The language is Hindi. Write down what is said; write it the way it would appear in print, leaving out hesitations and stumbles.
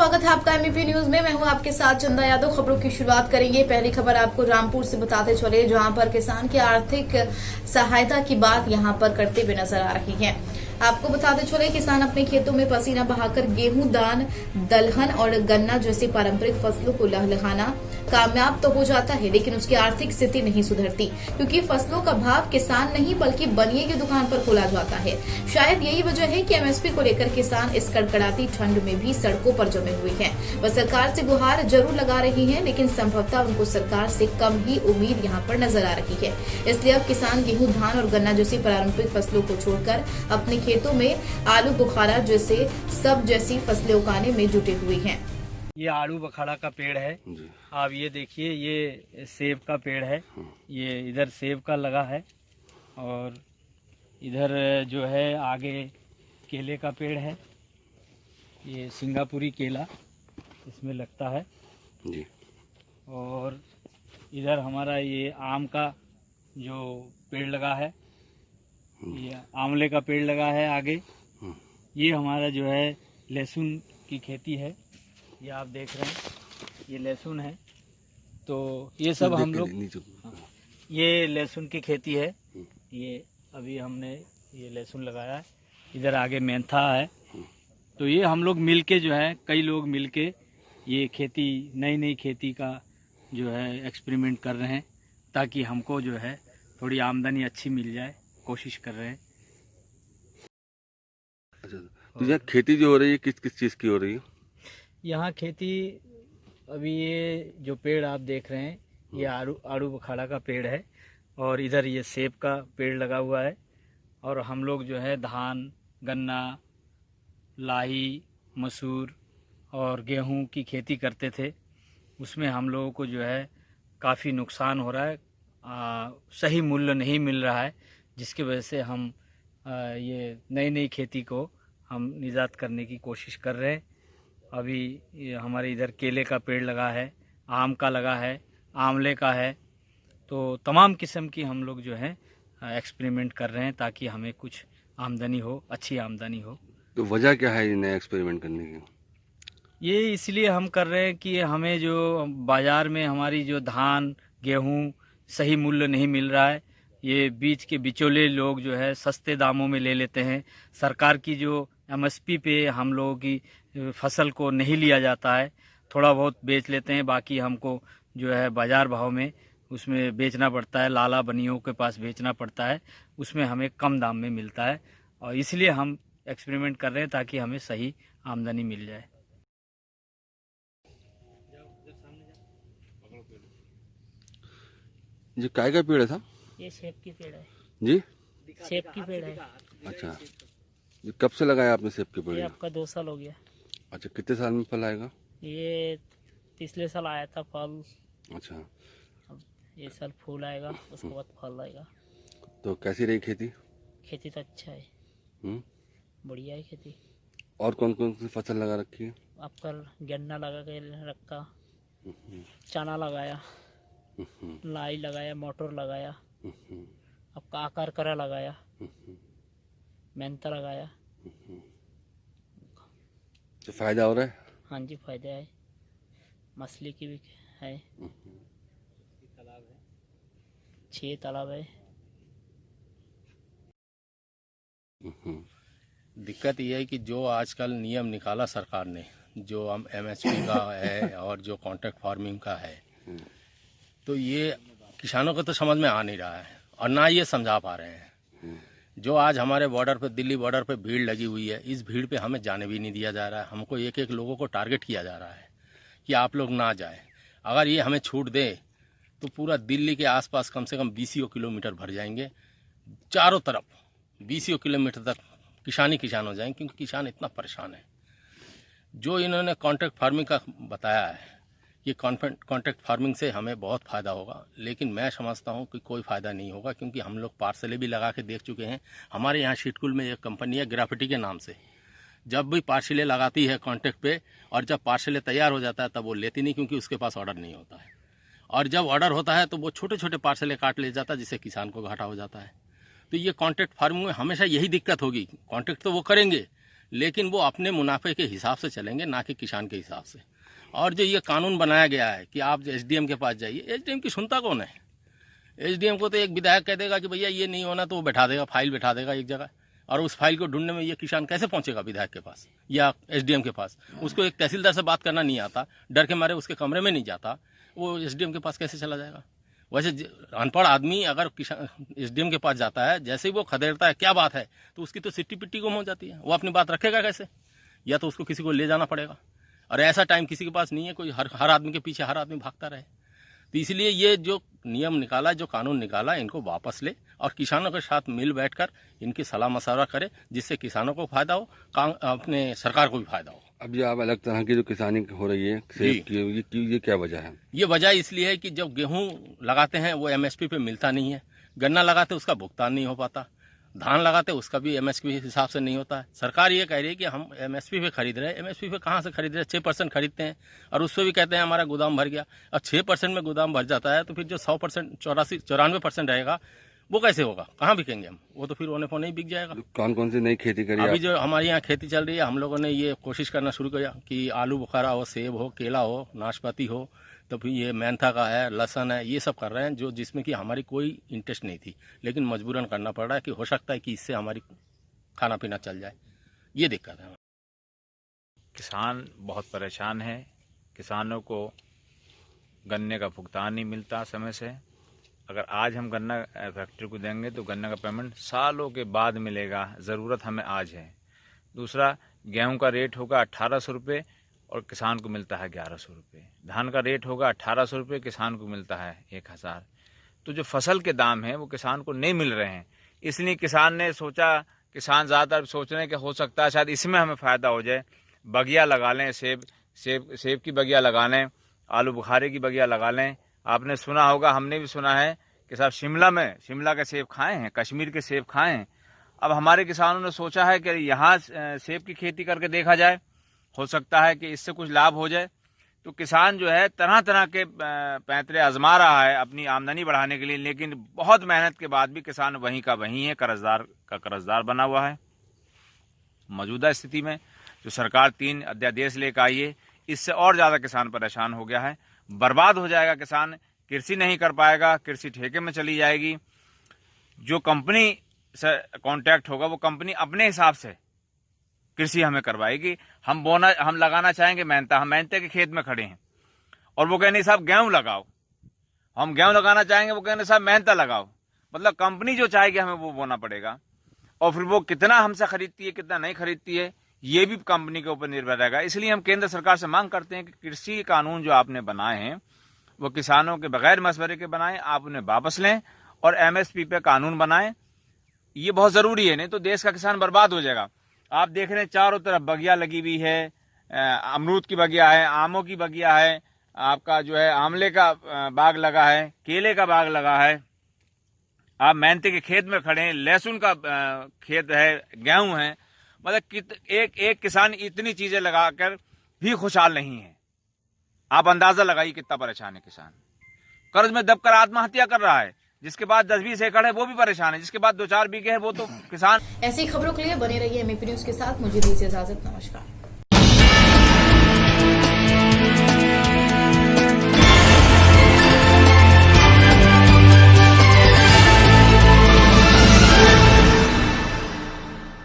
स्वागत है आपका एमपी न्यूज में। मैं हूं आपके साथ चंदा यादव। खबरों की शुरुआत करेंगे। पहली खबर आपको रामपुर से बताते चले, जहां पर किसान की आर्थिक सहायता की बात यहां पर करते हुए नजर आ रही है। आपको बताते चले, किसान अपने खेतों में पसीना बहाकर गेहूं, दान, दलहन और गन्ना जैसी पारंपरिक फसलों को लहलहाना कामयाब तो हो जाता है, लेकिन उसकी आर्थिक स्थिति नहीं सुधरती, क्योंकि फसलों का भाव किसान नहीं बल्कि बनिए की दुकान पर खोला जाता है। शायद यही वजह है कि एमएसपी को लेकर किसान इस कड़कड़ाती ठंड में भी सड़कों पर जमे हुए हैं। वह सरकार से गुहार जरूर लगा रही हैं, लेकिन संभवतः उनको सरकार से कम ही उम्मीद यहाँ पर नजर आ रही है। इसलिए अब किसान गेहूं, धान और गन्ना जैसी पारंपरिक फसलों को छोड़कर अपने खेतों में आलू बुखारा जैसे सब जैसी फसलें उगाने में जुटे हुए हैं। ये आड़ू बखाड़ा का पेड़ है। आप ये देखिए, ये सेब का पेड़ है। ये इधर सेब का लगा है और इधर जो है आगे केले का पेड़ है। ये सिंगापुरी केला इसमें लगता है जी। और इधर हमारा ये आम का जो पेड़ लगा है, ये आंवले का पेड़ लगा है आगे। ये हमारा जो है लहसुन की खेती है। ये आप देख रहे हैं, ये लहसुन है। तो ये सब हम लोग, ये लहसुन की खेती है। ये अभी हमने ये लहसुन लगाया है। इधर आगे मेंथा है। तो ये हम लोग मिलके जो है, कई लोग मिलके ये खेती, नई खेती का जो है एक्सपेरिमेंट कर रहे हैं, ताकि हमको जो है थोड़ी आमदनी अच्छी मिल जाए, कोशिश कर रहे हैं। अच्छा, तो यहाँ खेती जो हो रही है किस किस चीज़ की हो रही है? यहाँ खेती अभी ये जो पेड़ आप देख रहे हैं, ये आड़ू बुखारा का पेड़ है। और इधर ये सेब का पेड़ लगा हुआ है। और हम लोग जो है धान, गन्ना, लाही, मसूर और गेहूं की खेती करते थे। उसमें हम लोगों को जो है काफ़ी नुकसान हो रहा है। सही मूल्य नहीं मिल रहा है, जिसकी वजह से हम ये नई खेती को हम निजात करने की कोशिश कर रहे हैं। अभी ये हमारे इधर केले का पेड़ लगा है, आम का लगा है, आंवले का है। तो तमाम किस्म की हम लोग जो है एक्सपेरिमेंट कर रहे हैं, ताकि हमें कुछ आमदनी हो, अच्छी आमदनी हो। तो वजह क्या है ये नया एक्सपेरिमेंट करने की? ये इसलिए हम कर रहे हैं कि हमें जो बाज़ार में हमारी जो धान, गेहूं सही मूल्य नहीं मिल रहा है। ये बीच के बिचौले लोग जो है सस्ते दामों में ले लेते हैं। सरकार की जो एमएसपी पे हम लोगों की फसल को नहीं लिया जाता है। थोड़ा बहुत बेच लेते हैं, बाकी हमको जो है बाज़ार भाव में उसमें बेचना पड़ता है। लाला बनियों के पास बेचना पड़ता है, उसमें हमें कम दाम में मिलता है। और इसलिए हम एक्सपेरिमेंट कर रहे हैं, ताकि हमें सही आमदनी मिल जाए। जी, काय का पेड़ है था? ये सेब की पेड़ है जी, सेब की पेड़ है। अच्छा जी, कब से लगाया आपने सेब के पेड़? ये आपका 2 साल हो गया। अच्छा, कितने साल में फल आएगा? ये पिछले साल आया था फल। अच्छा, अब ये साल फूल आएगा, उसके बाद फल आएगा। तो कैसी रही खेती? खेती तो अच्छा है, बढ़िया है खेती। और कौन कौन सी फसल लगा रखी है? आपका गन्ना लगा के रखा, चना लगाया, लाई लगाया, मटर लगाया, आपका आकार करा लगाया, मेंथा लगाया। तो फायदा हो रहा है? हाँ जी, फायदा है। मछली की भी है, 6 तालाब है। दिक्कत यह है कि जो आजकल नियम निकाला सरकार ने, जो हम एमएसपी का है और जो कॉन्ट्रैक्ट फार्मिंग का है, तो ये किसानों को तो समझ में आ नहीं रहा है और ना ये समझा पा रहे हैं। जो आज हमारे बॉर्डर पे, दिल्ली बॉर्डर पे भीड़ लगी हुई है, इस भीड़ पे हमें जाने भी नहीं दिया जा रहा है। हमको एक एक लोगों को टारगेट किया जा रहा है कि आप लोग ना जाएं। अगर ये हमें छूट दे तो पूरा दिल्ली के आसपास कम से कम 20 किलोमीटर भर जाएंगे। चारों तरफ 20 किलोमीटर तक किसान हो जाएंगे, क्योंकि किसान इतना परेशान है। जो इन्होंने कॉन्ट्रैक्ट फार्मिंग का बताया है, ये कॉन्ट्रैक्ट फार्मिंग से हमें बहुत फ़ायदा होगा, लेकिन मैं समझता हूँ कि कोई फ़ायदा नहीं होगा, क्योंकि हम लोग पार्सलें भी लगा के देख चुके हैं। हमारे यहाँ शीतकुल में एक कंपनी है ग्राफिटी के नाम से, जब भी पार्सलें लगाती है कॉन्ट्रैक्ट पे, और जब पार्सलें तैयार हो जाता है तब वो लेती नहीं, क्योंकि उसके पास ऑर्डर नहीं होता है। और जब ऑर्डर होता है तो वो छोटे छोटे पार्सलें काट ले जाता है, जिससे किसान को घाटा हो जाता है। तो ये कॉन्ट्रैक्ट फार्मिंग में हमेशा यही दिक्कत होगी। कॉन्ट्रैक्ट तो वो करेंगे, लेकिन वो अपने मुनाफे के हिसाब से चलेंगे, ना कि किसान के हिसाब से। और जो ये कानून बनाया गया है कि आप एसडीएम के पास जाइए, एसडीएम की सुनता कौन है? एसडीएम को तो एक विधायक कह देगा कि भैया ये नहीं होना, तो वो बैठा देगा, फाइल बैठा देगा एक जगह, और उस फाइल को ढूंढने में ये किसान कैसे पहुंचेगा विधायक के पास या एसडीएम के पास? उसको एक तहसीलदार से बात करना नहीं आता, डर के मारे उसके कमरे में नहीं जाता, वो एसडीएम के पास कैसे चला जाएगा? वैसे अनपढ़ आदमी अगर किसान एसडीएम के पास जाता है, जैसे ही वो खदेड़ता है क्या बात है, तो उसकी तो सिट्टी पिट्टी गुम हो जाती है। वो अपनी बात रखेगा कैसे? या तो उसको किसी को ले जाना पड़ेगा, और ऐसा टाइम किसी के पास नहीं है, कोई हर आदमी के पीछे हर आदमी भागता रहे। तो इसलिए ये जो नियम निकाला, जो कानून निकाला, इनको वापस ले और किसानों के साथ मिल बैठकर इनकी सलाह मशवरा करे, जिससे किसानों को फायदा हो, अपने सरकार को भी फायदा हो। अब ये आप अलग तरह की जो किसानी हो रही है सेब की, ये क्या वजह है? ये वजह इसलिए है कि जब गेहूं लगाते हैं वो एमएसपी पे मिलता नहीं है, गन्ना लगाते उसका भुगतान नहीं हो पाता, धान लगाते उसका भी एमएसपी हिसाब से नहीं होता है। सरकार ये कह रही है कि हम एमएसपी पे खरीद रहे हैं। एमएसपी पे कहाँ से खरीद रहे हैं? 6% खरीदते हैं और उससे भी कहते हैं हमारा गोदाम भर गया। अब 6% में गोदाम भर जाता है तो फिर जो 100% 94% रहेगा वो कैसे होगा? कहाँ बिकेंगे हम? वो तो फिर होने फोने ही बिक जाएगा। कौन कौन सी नई खेती करी? अभी जो हमारे यहाँ खेती चल रही है, हम लोगों ने ये कोशिश करना शुरू किया कि आलू बुखारा हो, सेब हो, केला हो, नाशपाती हो, तो फिर ये मेंथा का है, लहसुन है, ये सब कर रहे हैं, जो जिसमें कि हमारी कोई इंटरेस्ट नहीं थी, लेकिन मजबूरन करना पड़ रहा है कि हो सकता है कि इससे हमारी खाना पीना चल जाए। ये दिक्कत है। किसान बहुत परेशान है। किसानों को गन्ने का भुगतान नहीं मिलता समय से। अगर आज हम गन्ना फैक्ट्री को देंगे तो गन्ने का पेमेंट सालों के बाद मिलेगा। ज़रूरत हमें आज है। दूसरा, गेहूं का रेट होगा 1800 रुपये और किसान को मिलता है 1100 रुपये। धान का रेट होगा 1800 रुपये, किसान को मिलता है 1000। तो जो फसल के दाम हैं वो किसान को नहीं मिल रहे हैं। इसलिए किसान ने सोचा, किसान ज़्यादातर सोच रहे हैं कि हो सकता है शायद इसमें हमें फ़ायदा हो जाए, बगिया लगा लें, सेब की बगिया लगा लें, आलू बुखारे की बगिया लगा लें। आपने सुना होगा, हमने भी सुना है कि साहब शिमला के सेब खाए हैं, कश्मीर के सेब खाए हैं। अब हमारे किसानों ने सोचा है कि यहाँ सेब की खेती करके देखा जाए, हो सकता है कि इससे कुछ लाभ हो जाए। तो किसान जो है तरह तरह के पैंतरे आजमा रहा है अपनी आमदनी बढ़ाने के लिए, लेकिन बहुत मेहनत के बाद भी किसान वहीं का वहीं है, कर्जदार बना हुआ है। मौजूदा स्थिति में जो सरकार 3 अध्यादेश लेकर आई है, इससे और ज़्यादा किसान परेशान हो गया है। बर्बाद हो जाएगा किसान, कृषि नहीं कर पाएगा, कृषि ठेके में चली जाएगी। जो कंपनी से कॉन्ट्रैक्ट होगा वो कंपनी अपने हिसाब से कृषि हमें करवाएगी। हम लगाना चाहेंगे मेहनता, हम मेहनते के खेत में खड़े हैं और वो कहने साहब गेहूं लगाओ। हम गेहूं लगाना चाहेंगे, वो कहने साहब मेहनता लगाओ। मतलब कंपनी जो चाहेगी हमें वो बोना पड़ेगा, और फिर वो कितना हमसे खरीदती है कितना नहीं खरीदती है ये भी कंपनी के ऊपर निर्भर रहेगा। इसलिए हम केंद्र सरकार से मांग करते हैं कि कृषि कानून जो आपने बनाए हैं वो किसानों के बगैर मशवरे के बनाएं, आप उन्हें वापस लें और एमएसपी पे कानून बनाएं। ये बहुत ज़रूरी है, नहीं तो देश का किसान बर्बाद हो जाएगा। आप देख रहे हैं चारों तरफ बगिया लगी हुई है, अमरूद की बगिया है, आमों की बगिया है, आपका जो है आंवले का बाग लगा है, केले का बाग लगा है। आप मेहनती के खेत में खड़े हैं, लहसुन का खेत है, गेहूं है। मतलब एक किसान इतनी चीजें लगाकर भी खुशहाल नहीं है। आप अंदाजा लगाइए कितना परेशान है किसान। कर्ज में दबकर आत्महत्या कर रहा है, जिसके बाद 10-20 एकड़ है वो भी परेशान है, जिसके बाद 2-4 बीघे है वो तो किसान। ऐसी खबरों के लिए बने रहिए एमएपी न्यूज के साथ। मुझे दीजिए इजाजत। नमस्कार।